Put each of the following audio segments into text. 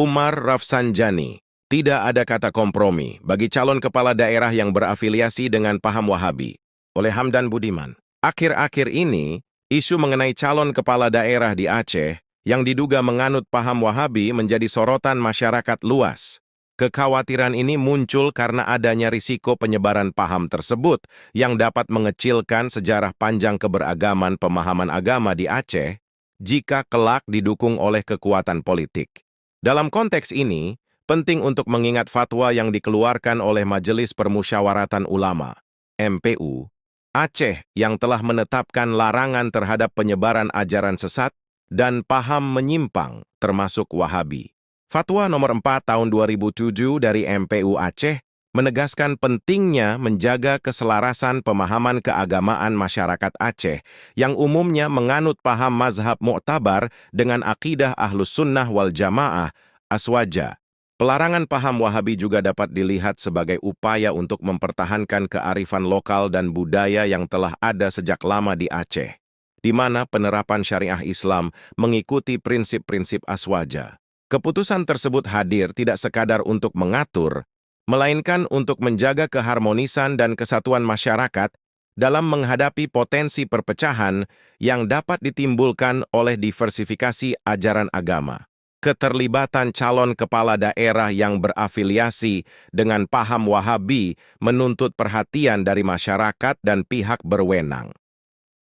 Umar Rafsanjani, tidak ada kata kompromi bagi calon kepala daerah yang berafiliasi dengan paham Wahabi. Oleh Hamdan Budiman. Akhir-akhir ini, isu mengenai calon kepala daerah di Aceh yang diduga menganut paham Wahabi menjadi sorotan masyarakat luas. Kekhawatiran ini muncul karena adanya risiko penyebaran paham tersebut yang dapat mengecilkan sejarah panjang keberagaman pemahaman agama di Aceh jika kelak didukung oleh kekuatan politik. Dalam konteks ini, penting untuk mengingat fatwa yang dikeluarkan oleh Majelis Permusyawaratan Ulama, MPU, Aceh yang telah menetapkan larangan terhadap penyebaran ajaran sesat dan paham menyimpang, termasuk Wahabi. Fatwa nomor 4 tahun 2007 dari MPU Aceh menegaskan pentingnya menjaga keselarasan pemahaman keagamaan masyarakat Aceh yang umumnya menganut paham mazhab mu'tabar dengan akidah Ahlus Sunnah wal Jamaah, Aswaja. Pelarangan paham Wahabi juga dapat dilihat sebagai upaya untuk mempertahankan kearifan lokal dan budaya yang telah ada sejak lama di Aceh, di mana penerapan syariah Islam mengikuti prinsip-prinsip Aswaja. Keputusan tersebut hadir tidak sekadar untuk mengatur, melainkan untuk menjaga keharmonisan dan kesatuan masyarakat dalam menghadapi potensi perpecahan yang dapat ditimbulkan oleh diversifikasi ajaran agama. Keterlibatan calon kepala daerah yang berafiliasi dengan paham Wahabi menuntut perhatian dari masyarakat dan pihak berwenang.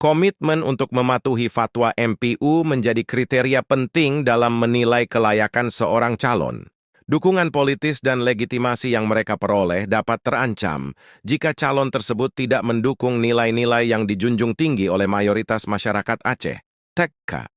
Komitmen untuk mematuhi fatwa MPU menjadi kriteria penting dalam menilai kelayakan seorang calon. Dukungan politis dan legitimasi yang mereka peroleh dapat terancam jika calon tersebut tidak mendukung nilai-nilai yang dijunjung tinggi oleh mayoritas masyarakat Aceh. TK.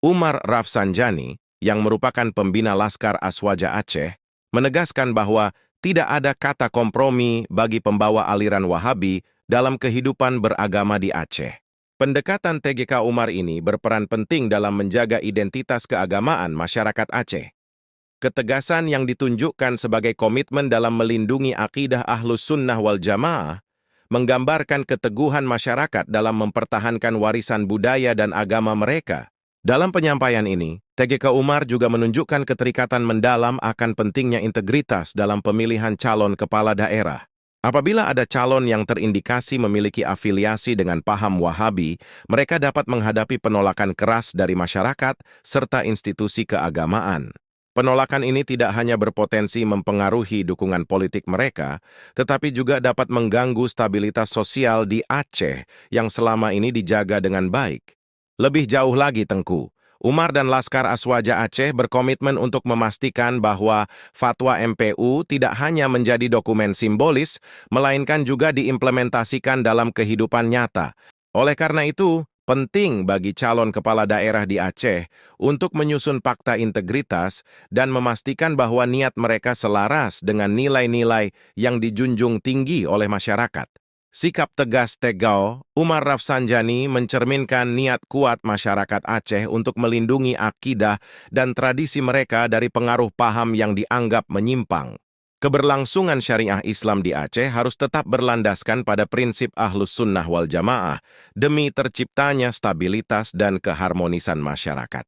Umar Rafsanjani, yang merupakan pembina Laskar Aswaja Aceh, menegaskan bahwa tidak ada kata kompromi bagi pembawa aliran Wahabi dalam kehidupan beragama di Aceh. Pendekatan TGK Umar ini berperan penting dalam menjaga identitas keagamaan masyarakat Aceh. Ketegasan yang ditunjukkan sebagai komitmen dalam melindungi akidah Ahlus Sunnah wal Jamaah menggambarkan keteguhan masyarakat dalam mempertahankan warisan budaya dan agama mereka. Dalam penyampaian ini, TGK Umar juga menunjukkan keterikatan mendalam akan pentingnya integritas dalam pemilihan calon kepala daerah. Apabila ada calon yang terindikasi memiliki afiliasi dengan paham Wahabi, mereka dapat menghadapi penolakan keras dari masyarakat serta institusi keagamaan. Penolakan ini tidak hanya berpotensi mempengaruhi dukungan politik mereka, tetapi juga dapat mengganggu stabilitas sosial di Aceh yang selama ini dijaga dengan baik. Lebih jauh lagi, Tengku, Umar dan Laskar Aswaja Aceh berkomitmen untuk memastikan bahwa fatwa MPU tidak hanya menjadi dokumen simbolis, melainkan juga diimplementasikan dalam kehidupan nyata. Oleh karena itu, penting bagi calon kepala daerah di Aceh untuk menyusun fakta integritas dan memastikan bahwa niat mereka selaras dengan nilai-nilai yang dijunjung tinggi oleh masyarakat. Sikap tegas Tegao, Umar Rafsanjani mencerminkan niat kuat masyarakat Aceh untuk melindungi akidah dan tradisi mereka dari pengaruh paham yang dianggap menyimpang. Keberlangsungan syariah Islam di Aceh harus tetap berlandaskan pada prinsip Ahlus Sunnah wal Jamaah demi terciptanya stabilitas dan keharmonisan masyarakat.